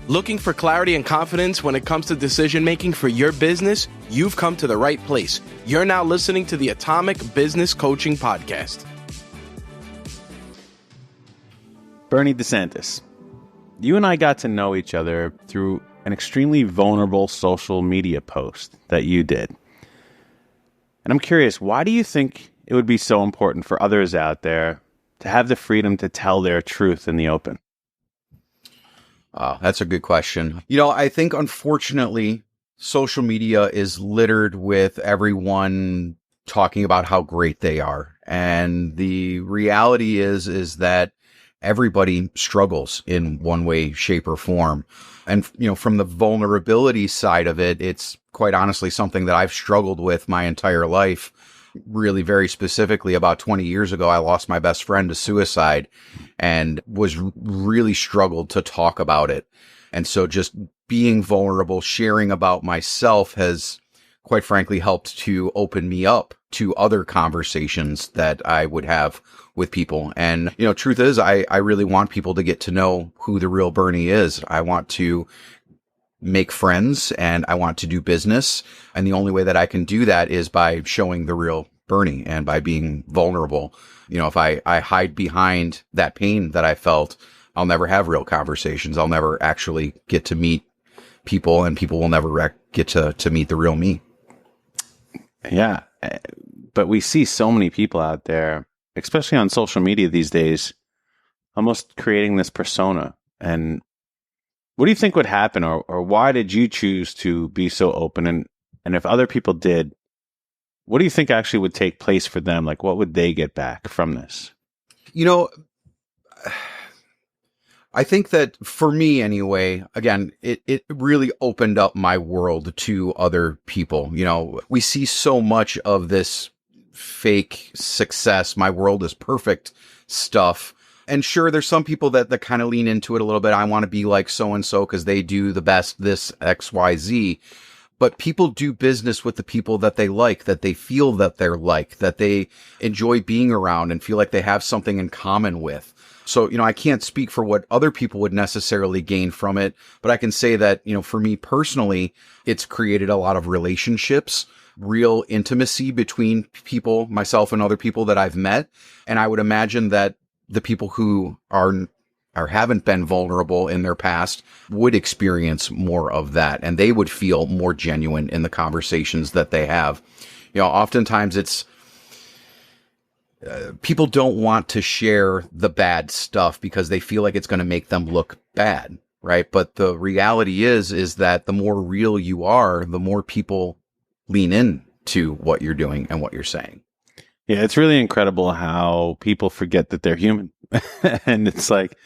Looking for clarity and confidence when it comes to decision making for your business? You've come to the right place. You're now listening to the Atomic Business Coaching Podcast. Bernie DeSantis, you and I got to know each other through an extremely vulnerable social media post that you did. And I'm curious, why do you think it would be so important for others out there to have the freedom to tell their truth in the open? That's a good question. I think unfortunately, social media is littered with everyone talking about how great they are. And the reality is that everybody struggles in one way, shape, or form. And, from the vulnerability side of it, it's quite honestly something that I've struggled with my entire life. Really very specifically, about 20 years ago, I lost my best friend to suicide and really struggled to talk about it. And so just being vulnerable, sharing about myself has quite frankly helped to open me up to other conversations that I would have with people. And, truth is, I really want people to get to know who the real Bernie is. I want to make friends and I want to do business. And the only way that I can do that is by showing the real Bernie and by being vulnerable. If I hide behind that pain that I felt, I'll never have real conversations. I'll never actually get to meet people and people will never get to meet the real me. Yeah. But we see so many people out there, especially on social media these days, almost creating this persona. And what do you think would happen, or why did you choose to be so open? And if other people did, what do you think actually would take place for them? Like, what would they get back from this? I think that for me anyway, again, it really opened up my world to other people. We see so much of this fake success. My world is perfect stuff. And sure, there's some people that kind of lean into it a little bit. I want to be like so-and-so because they do the best this X, Y, Z. But people do business with the people that they like, that they feel that they're like, that they enjoy being around and feel like they have something in common with. So, I can't speak for what other people would necessarily gain from it, but I can say that, for me personally, it's created a lot of relationships, real intimacy between people, myself and other people that I've met. And I would imagine that the people who are haven't been vulnerable in their past would experience more of that, and they would feel more genuine in the conversations that they have. Oftentimes it's people don't want to share the bad stuff because they feel like it's going to make them look bad, right? But the reality is that the more real you are, the more people lean in to what you're doing and what you're saying. Yeah, it's really incredible how people forget that they're human. And it's like,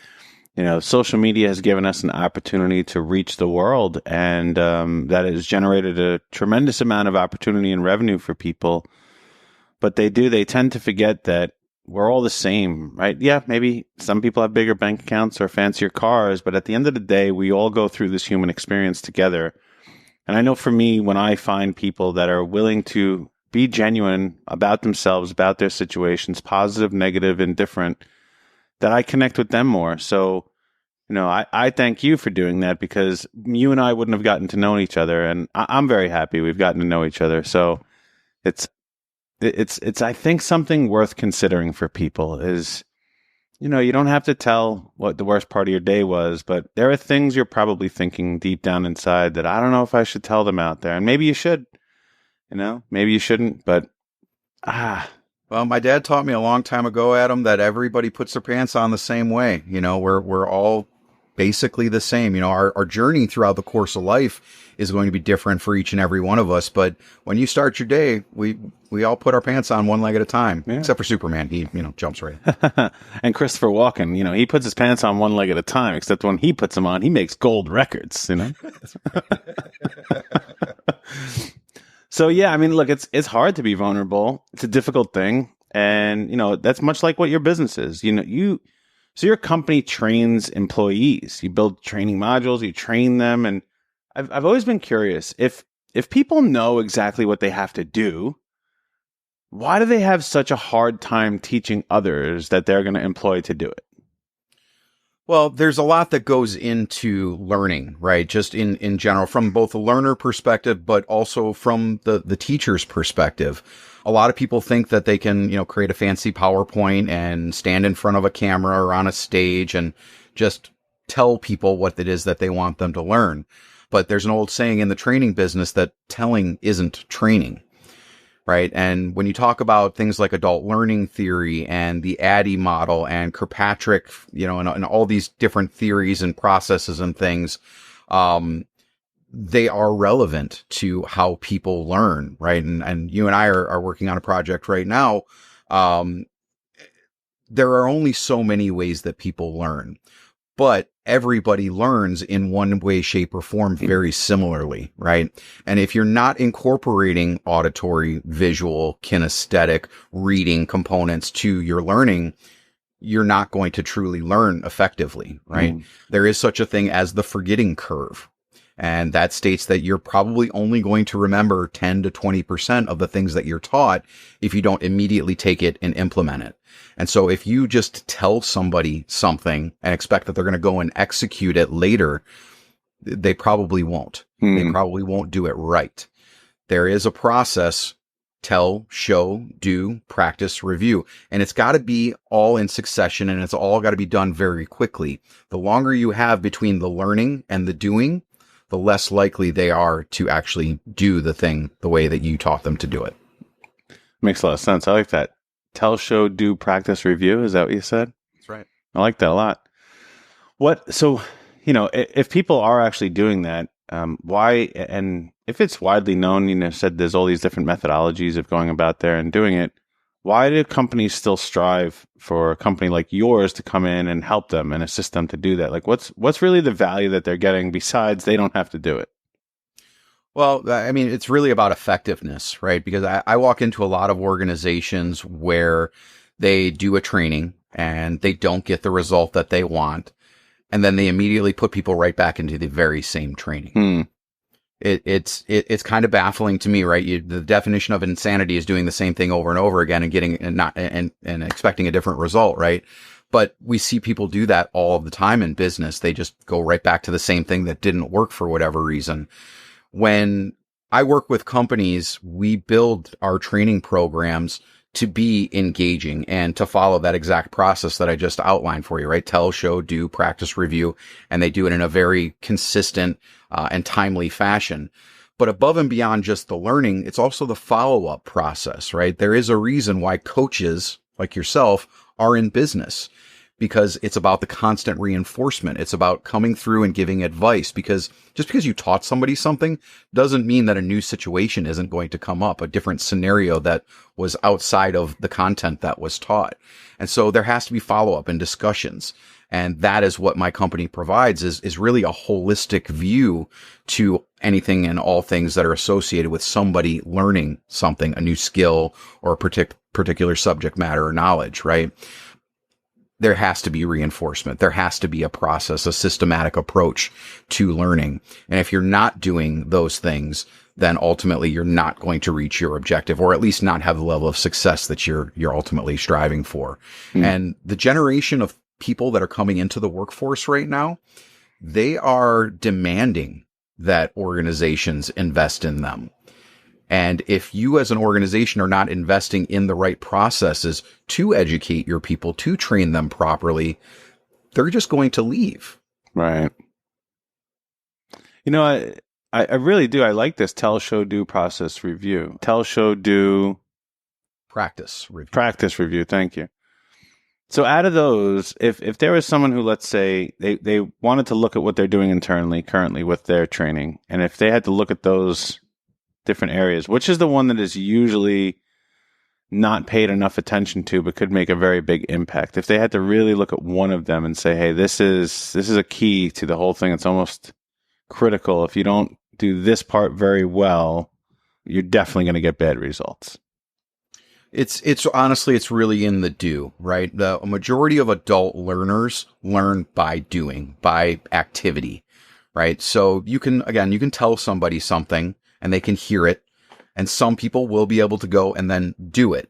social media has given us an opportunity to reach the world, and that has generated a tremendous amount of opportunity and revenue for people. But they tend to forget that we're all the same, right? Yeah, maybe some people have bigger bank accounts or fancier cars, but at the end of the day, we all go through this human experience together. And I know for me, when I find people that are willing to be genuine about themselves, about their situations, positive, negative, indifferent, that I connect with them more. So, I thank you for doing that, because you and I wouldn't have gotten to know each other. And I'm very happy we've gotten to know each other. So it's, I think, something worth considering for people is, you don't have to tell what the worst part of your day was, but there are things you're probably thinking deep down inside that I don't know if I should tell them out there. And maybe you should. Maybe you shouldn't, but Well, my dad taught me a long time ago, Adam, that everybody puts their pants on the same way. We're all basically the same. Our journey throughout the course of life is going to be different for each and every one of us. But when you start your day, we all put our pants on one leg at a time, except for Superman. He, jumps right in. And Christopher Walken, he puts his pants on one leg at a time, except when he puts them on, he makes gold records, So yeah, look, it's hard to be vulnerable. It's a difficult thing. And, that's much like what your business is. So your company trains employees. You build training modules, you train them. And I've always been curious, if people know exactly what they have to do, why do they have such a hard time teaching others that they're going to employ to do it? Well, there's a lot that goes into learning, right? Just in general, from both a learner perspective, but also from the teacher's perspective. A lot of people think that they can, create a fancy PowerPoint and stand in front of a camera or on a stage and just tell people what it is that they want them to learn. But there's an old saying in the training business that telling isn't training. Right. And when you talk about things like adult learning theory and the ADDIE model and Kirkpatrick, and all these different theories and processes and things, they are relevant to how people learn. Right. And you and I are working on a project right now. There are only so many ways that people learn, but everybody learns in one way, shape, or form very similarly, right? And if you're not incorporating auditory, visual, kinesthetic, reading components to your learning, you're not going to truly learn effectively, right? There is such a thing as the forgetting curve. And that states that you're probably only going to remember 10 to 20% of the things that you're taught if you don't immediately take it and implement it. And so if you just tell somebody something and expect that they're going to go and execute it later, they probably won't. They probably won't do it right. There is a process: tell, show, do, practice, review. And it's got to be all in succession, and it's all got to be done very quickly. The longer you have between the learning and the doing, the less likely they are to actually do the thing the way that you taught them to do it. Makes a lot of sense. I like that. Tell, show, do, practice, review. Is that what you said? That's right. I like that a lot. So, if people are actually doing that, why, and if it's widely known, said there's all these different methodologies of going about there and doing it, why do companies still strive for a company like yours to come in and help them and assist them to do that? Like, what's really the value that they're getting besides they don't have to do it? Well, I mean, it's really about effectiveness, right? Because I walk into a lot of organizations where they do a training and they don't get the result that they want, and then they immediately put people right back into the very same training. It's kind of baffling to me, right? The definition of insanity is doing the same thing over and over again and getting and expecting a different result, right? But we see people do that all the time in business. They just go right back to the same thing that didn't work for whatever reason. When I work with companies, we build our training programs to be engaging and to follow that exact process that I just outlined for you, right? Tell, show, do, practice, review, and they do it in a very consistent and timely fashion. But above and beyond just the learning, it's also the follow-up process, right? There is a reason why coaches like yourself are in business, because it's about the constant reinforcement. It's about coming through and giving advice, because just because you taught somebody something doesn't mean that a new situation isn't going to come up, a different scenario that was outside of the content that was taught. And so there has to be follow-up and discussions. And that is what my company provides, is really a holistic view to anything and all things that are associated with somebody learning something, a new skill or a particular subject matter or knowledge, right? There has to be reinforcement. There has to be a process, a systematic approach to learning. And if you're not doing those things, then ultimately you're not going to reach your objective, or at least not have the level of success that you're ultimately striving for. And the generation of people that are coming into the workforce right now, they are demanding that organizations invest in them. And if you as an organization are not investing in the right processes to educate your people, to train them properly, they're just going to leave. Right. I really do. I like this tell, show, do, process, review. Tell, show, do. Practice, review. Practice, review. Thank you. So out of those, if there was someone who, let's say, they wanted to look at what they're doing internally currently with their training, and if they had to look at those different areas, which is the one that is usually not paid enough attention to but could make a very big impact? If they had to really look at one of them and say, hey, this is a key to the whole thing, it's almost critical. If you don't do this part very well, you're definitely going to get bad results. It's honestly, it's really in the do, right? The majority of adult learners learn by doing, by activity, right? So you can tell somebody something and they can hear it, and some people will be able to go and then do it.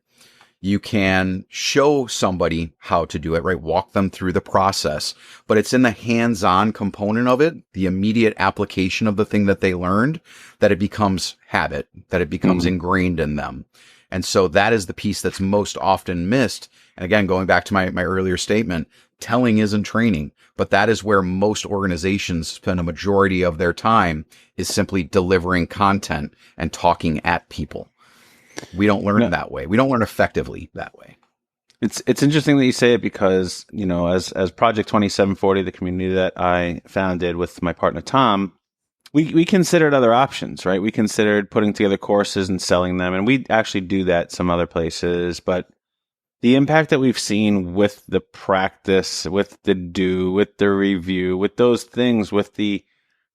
You can show somebody how to do it, right? Walk them through the process, but it's in the hands-on component of it, the immediate application of the thing that they learned, that it becomes habit, that it becomes ingrained in them. And so that is the piece that's most often missed. And again, going back to my earlier statement, telling isn't training, but that is where most organizations spend a majority of their time, is simply delivering content and talking at people. We don't learn that way. We don't learn effectively that way. It's interesting that you say it because, as Project 2740, the community that I founded with my partner, Tom, we considered other options, right? We considered putting together courses and selling them. And we actually do that some other places. But the impact that we've seen with the practice, with the do, with the review, with those things, with the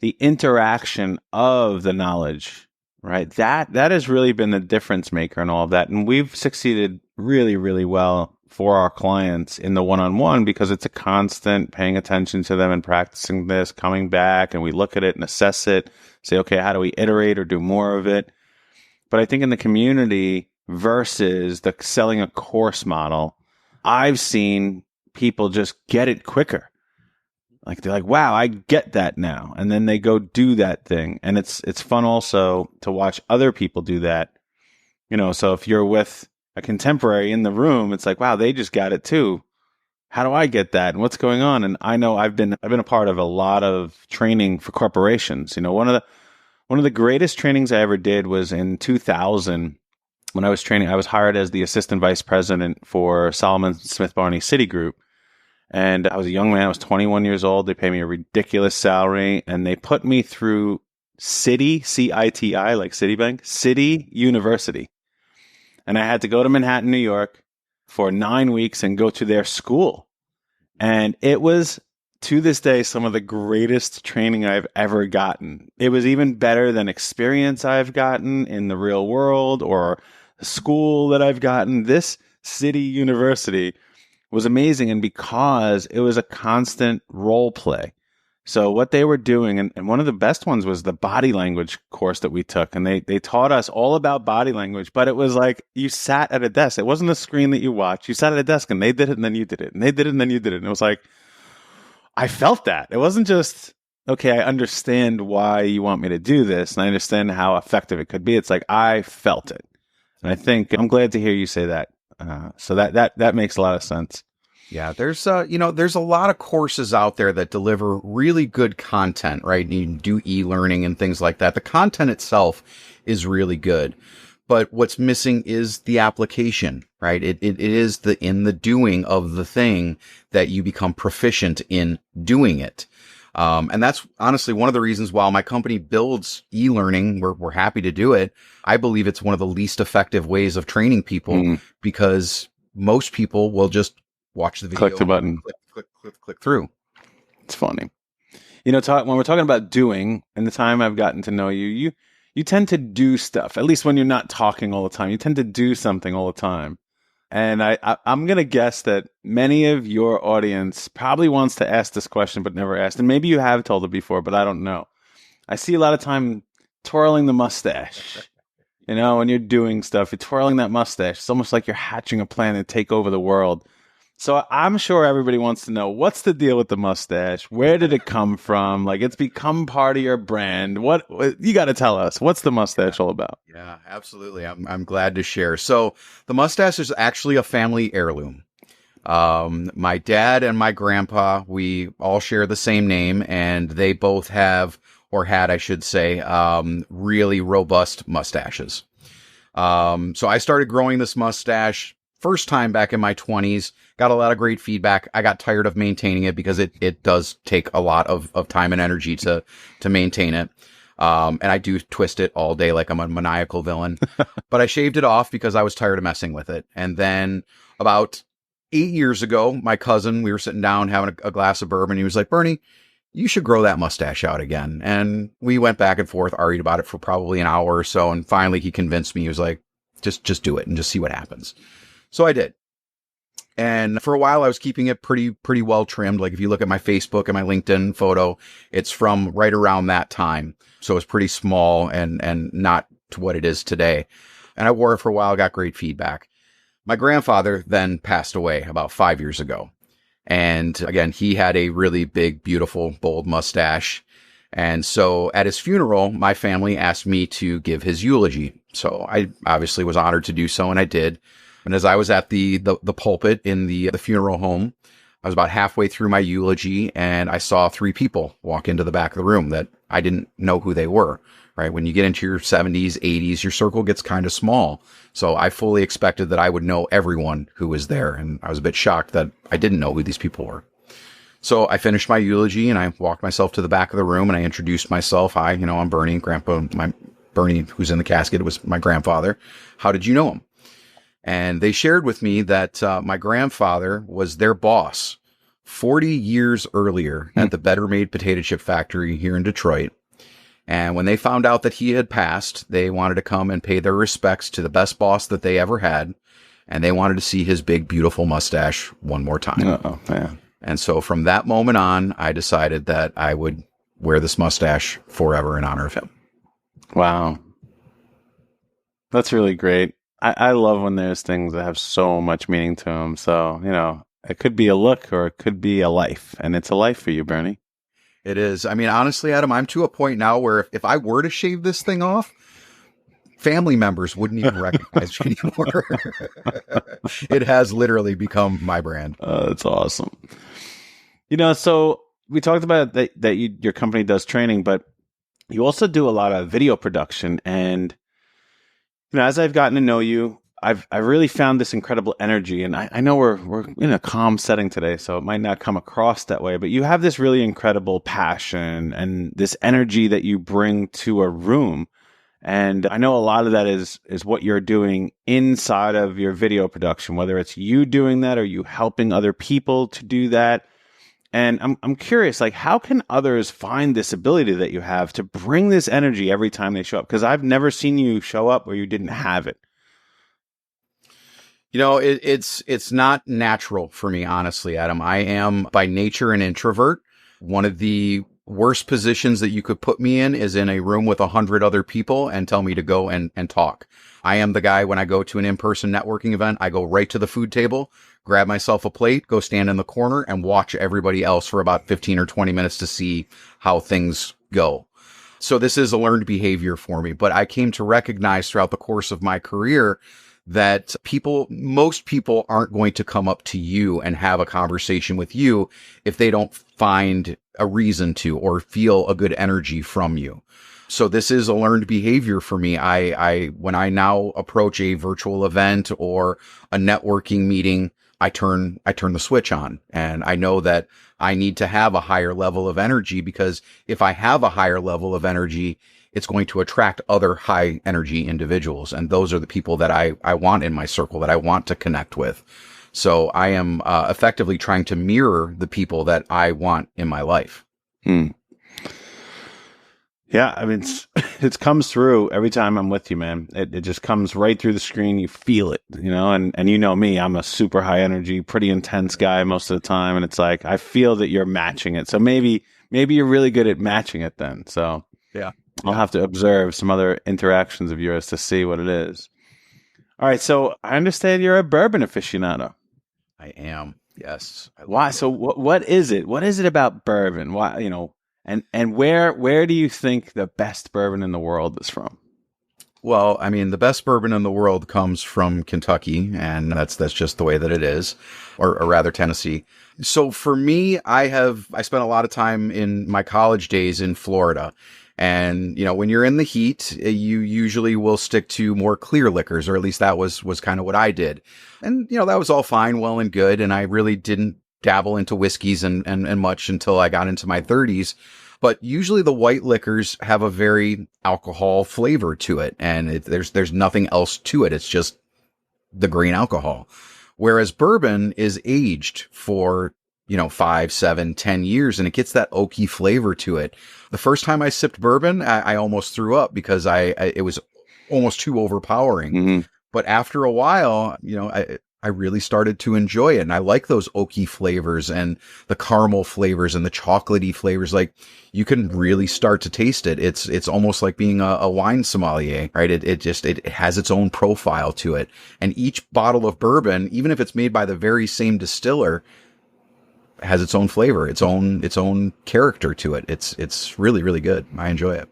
interaction of the knowledge, right? That has really been the difference maker in all of that. And we've succeeded really, really well for our clients in the one-on-one because it's a constant paying attention to them and practicing this, coming back, and we look at it and assess it, say, okay, how do we iterate or do more of it? But I think in the community versus the selling a course model, I've seen people just get it quicker. Like they're like, wow, I get that now. And then they go do that thing. And it's fun also to watch other people do that. So if you're with a contemporary in the room, it's like, wow, they just got it too. How do I get that? And what's going on? And I know I've been a part of a lot of training for corporations. One of the greatest trainings I ever did was in 2000 when I was training. I was hired as the assistant vice president for Solomon Smith Barney Citigroup. And I was a young man. I was 21 years old. They paid me a ridiculous salary, and they put me through Citi, C-I-T-I, like Citibank, Citi University. And I had to go to Manhattan, New York for 9 weeks and go to their school. And it was, to this day, some of the greatest training I've ever gotten. It was even better than experience I've gotten in the real world or the school that I've gotten. This Citi University was amazing, and because it was a constant role play. So what they were doing, and one of the best ones was the body language course that we took, and they taught us all about body language, but it was like you sat at a desk. It wasn't a screen that you watched. You sat at a desk, and they did it, and then you did it, and they did it, and then you did it. And it was like, I felt that. It wasn't just, okay, I understand why you want me to do this, and I understand how effective it could be. It's like, I felt it. And I think, I'm glad to hear you say that. So that makes a lot of sense. Yeah, there's there's a lot of courses out there that deliver really good content, right? You can do e-learning and things like that. The content itself is really good, but what's missing is the application, right? It is in the doing of the thing that you become proficient in doing it. And that's honestly one of the reasons why my company builds e-learning. We're happy to do it. I believe it's one of the least effective ways of training people because most people will just watch the video, click the button, click through. It's funny. When we're talking about doing, and the time I've gotten to know you tend to do stuff, at least when you're not talking all the time. You tend to do something all the time. And I'm going to guess that many of your audience probably wants to ask this question, but never asked. And maybe you have told it before, but I don't know. I see a lot of time twirling the mustache. When you're doing stuff, you're twirling that mustache. It's almost like you're hatching a plan to take over the world. So I'm sure everybody wants to know, what's the deal with the mustache? Where did it come from? Like, it's become part of your brand. What you got to tell us. What's the mustache all about? Yeah, absolutely. I'm glad to share. So the mustache is actually a family heirloom. My dad and my grandpa, we all share the same name, and they both have, or had, I should say, really robust mustaches. So I started growing this mustache first time back in my 20s. Got a lot of great feedback. I got tired of maintaining it because it does take a lot of time and energy to maintain it. And I do twist it all day like I'm a maniacal villain. But I shaved it off because I was tired of messing with it. And then about 8 years ago, my cousin, we were sitting down having a glass of bourbon. He was like, Bernie, you should grow that mustache out again. And we went back and forth, argued about it for probably an hour or so. And finally he convinced me. He was like, just do it and just see what happens. So I did. And for a while, I was keeping it pretty well trimmed. Like if you look at my Facebook and my LinkedIn photo, it's from right around that time. So it's pretty small and not to what it is today. And I wore it for a while, got great feedback. My grandfather then passed away about 5 years ago. And again, he had a really big, beautiful, bold mustache. And so at his funeral, my family asked me to give his eulogy. So I obviously was honored to do so, and I did. And as I was at the pulpit in the funeral home, I was about halfway through my eulogy, and I saw three people walk into the back of the room that I didn't know who they were, right? When you get into your 70s, 80s, your circle gets kind of small. So I fully expected that I would know everyone who was there. And I was a bit shocked that I didn't know who these people were. So I finished my eulogy and I walked myself to the back of the room and I introduced myself. Hi, I'm Bernie, Bernie, who's in the casket, was my grandfather. How did you know him? And they shared with me that my grandfather was their boss 40 years earlier at the Better Made potato chip factory here in Detroit. And when they found out that he had passed, they wanted to come and pay their respects to the best boss that they ever had. And they wanted to see his big, beautiful mustache one more time. Oh, man. And so from that moment on, I decided that I would wear this mustache forever in honor of him. Wow. That's really great. I love when there's things that have so much meaning to them. So, it could be a look or it could be a life. And it's a life for you, Bernie. It is. I mean, honestly, Adam, I'm to a point now where if I were to shave this thing off, family members wouldn't even recognize me anymore. It has literally become my brand. That's awesome. So we talked about that your company does training, but you also do a lot of video production. And, as I've gotten to know you, I've really found this incredible energy. And I know we're in a calm setting today, so it might not come across that way, but you have this really incredible passion and this energy that you bring to a room. And I know a lot of that is what you're doing inside of your video production, whether it's you doing that or you helping other people to do that. And I'm curious, how can others find this ability that you have to bring this energy every time they show up? Because I've never seen you show up where you didn't have it. It's not natural for me, honestly, Adam. I am by nature an introvert. One of the worst positions that you could put me in is in a room with 100 other people and tell me to go and talk. I am the guy when I go to an in-person networking event, I go right to the food table, grab myself a plate, go stand in the corner and watch everybody else for about 15 or 20 minutes to see how things go. So this is a learned behavior for me, but I came to recognize throughout the course of my career that most people aren't going to come up to you and have a conversation with you if they don't find a reason to or feel a good energy from you. So this is a learned behavior for me. When I now approach a virtual event or a networking meeting, I turn the switch on, and I know that I need to have a higher level of energy, because if I have a higher level of energy, it's going to attract other high energy individuals. And those are the people that I want in my circle, that I want to connect with. So I am effectively trying to mirror the people that I want in my life. Yeah, I mean, it comes through every time I'm with you, man. It just comes right through the screen. You feel it, and you know me, I'm a super high energy, pretty intense guy most of the time. And it's like, I feel that you're matching it. So maybe you're really good at matching it then. So yeah. I'll have to observe some other interactions of yours to see what it is. All right. So I understand you're a bourbon aficionado. I am. Yes. Why? So what is it? What is it about bourbon? Why, and where do you think the best bourbon in the world is from? Well, I mean, the best bourbon in the world comes from Kentucky, and that's just the way that it is, or rather Tennessee. So for me, I spent a lot of time in my college days in Florida. And, when you're in the heat, you usually will stick to more clear liquors, or at least that was kind of what I did. And, that was all fine, well and good. And I really didn't dabble into whiskeys and much until I got into my 30s. But usually the white liquors have a very alcohol flavor to it. And there's nothing else to it. It's just the grain alcohol. Whereas bourbon is aged for 5, 7, 10 years, and it gets that oaky flavor to it. The first time I sipped bourbon, I almost threw up because it was almost too overpowering. Mm-hmm. But after a while, I really started to enjoy it. And I like those oaky flavors and the caramel flavors and the chocolatey flavors. Like, you can really start to taste it. It's almost like being a wine sommelier, right? It has its own profile to it. And each bottle of bourbon, even if it's made by the very same distiller, has its own flavor, its own character to it. It's really, really good. I enjoy it.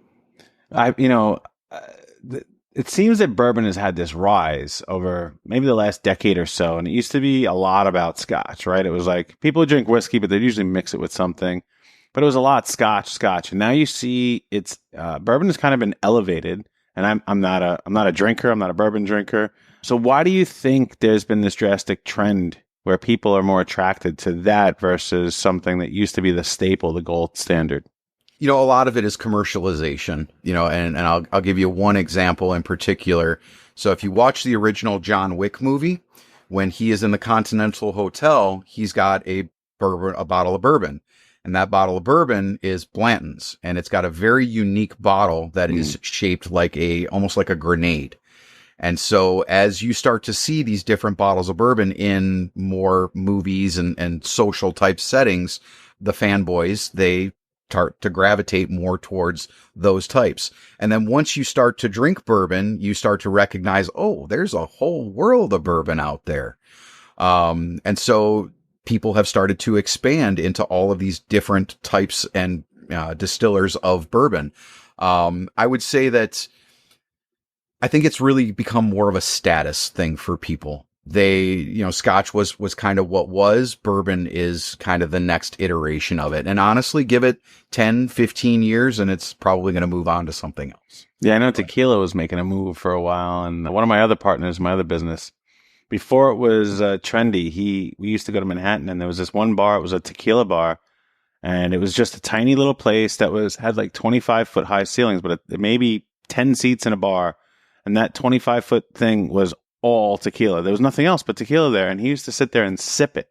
It seems that bourbon has had this rise over maybe the last decade or so. And it used to be a lot about scotch, right? It was like people would drink whiskey, but they'd usually mix it with something. But it was a lot scotch. And now you see it's bourbon has kind of been elevated. And I'm not a drinker. I'm not a bourbon drinker. So why do you think there's been this drastic trend where people are more attracted to that versus something that used to be the staple, the gold standard? A lot of it is commercialization, and I'll give you one example in particular. So if you watch the original John Wick movie, when he is in the Continental Hotel, he's got a bottle of bourbon, and that bottle of bourbon is Blanton's, and it's got a very unique bottle that is shaped like almost like a grenade. And so as you start to see these different bottles of bourbon in more movies and social type settings, the fanboys, they start to gravitate more towards those types. And then once you start to drink bourbon, you start to recognize, oh, there's a whole world of bourbon out there. And so people have started to expand into all of these different types and distillers of bourbon. I would say that I think it's really become more of a status thing for people. Scotch was kind of what was. Bourbon is kind of the next iteration of it. And honestly, give it 10, 15 years and it's probably going to move on to something else. Yeah, I know Tequila was making a move for a while. And one of my other partners, my other business, before it was trendy, we used to go to Manhattan and there was this one bar. It was a tequila bar. And it was just a tiny little place that had like 25-foot high ceilings, but it maybe 10 seats in a bar. And that 25-foot thing was all tequila. There was nothing else but tequila there. And he used to sit there and sip it.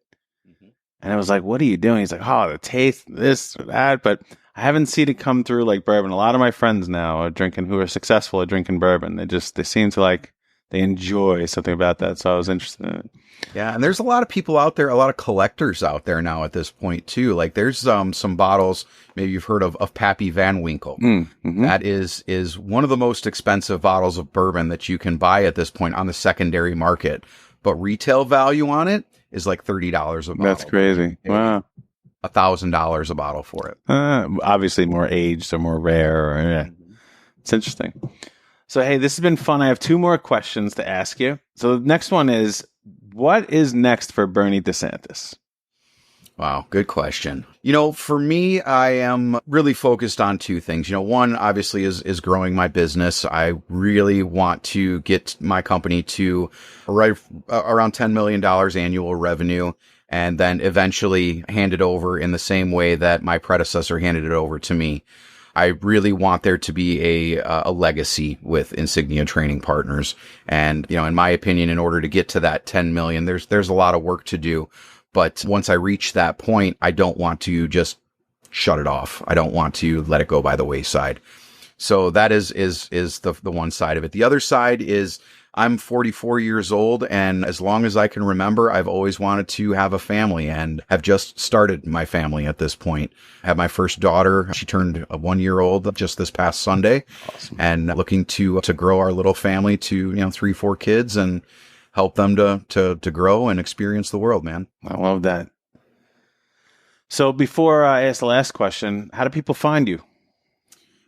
Mm-hmm. And I was like, what are you doing? He's like, oh, the taste, this or that. But I haven't seen it come through like bourbon. A lot of my friends now who are successful at drinking bourbon, they seem to like, they enjoy something about that. So I was interested in it. Yeah. And there's a lot of people out there, a lot of collectors out there now at this point too. Like there's some bottles, maybe you've heard of Pappy Van Winkle. Mm-hmm. That is one of the most expensive bottles of bourbon that you can buy at this point on the secondary market. But retail value on it is like $30 a bottle. That's crazy. Wow. $1,000 a bottle for it. Obviously more aged or more rare. Yeah. It's interesting. So, hey, this has been fun. I have 2 more questions to ask you. So the next one is, what is next for Bernie DeSantis? Wow, good question. For me, I am really focused on 2 things. One obviously is growing my business. I really want to get my company to around $10 million annual revenue and then eventually hand it over in the same way that my predecessor handed it over to me. I really want there to be a legacy with Insignia Training Partners. And, in my opinion, in order to get to that 10 million, there's a lot of work to do. But once I reach that point, I don't want to just shut it off. I don't want to let it go by the wayside. So that is the one side of it. The other side is I'm 44 years old, and as long as I can remember, I've always wanted to have a family and have just started my family at this point. I have my first daughter. She turned 1 year old just this past Sunday. Awesome. And looking to grow our little family to, 3-4 kids and help them to grow and experience the world, man. I love that. So before I ask the last question, how do people find you?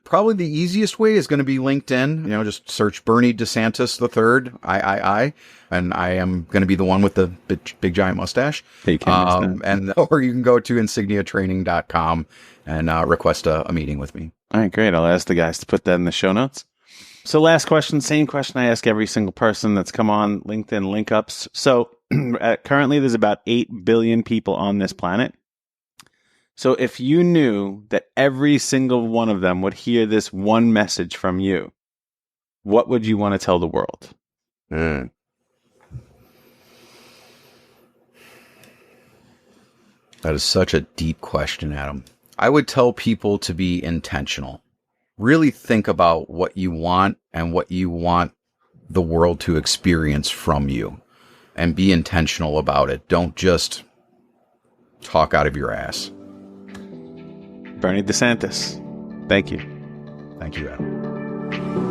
Probably the easiest way is going to be LinkedIn. Just search Bernie DeSantis III, III, and I am going to be the one with the big giant mustache. Or you can go to insigniatraining.com and request a meeting with me. All right, great. I'll ask the guys to put that in the show notes. So last question, same question I ask every single person that's come on LinkedIn LinkUps. So currently there's about 8 billion people on this planet. So if you knew that every single one of them would hear this one message from you, what would you want to tell the world? That is such a deep question, Adam. I would tell people to be intentional. Really think about what you want and what you want the world to experience from you. and be intentional about it. Don't just talk out of your ass. Bernie DeSantis, thank you. Thank you, Adam.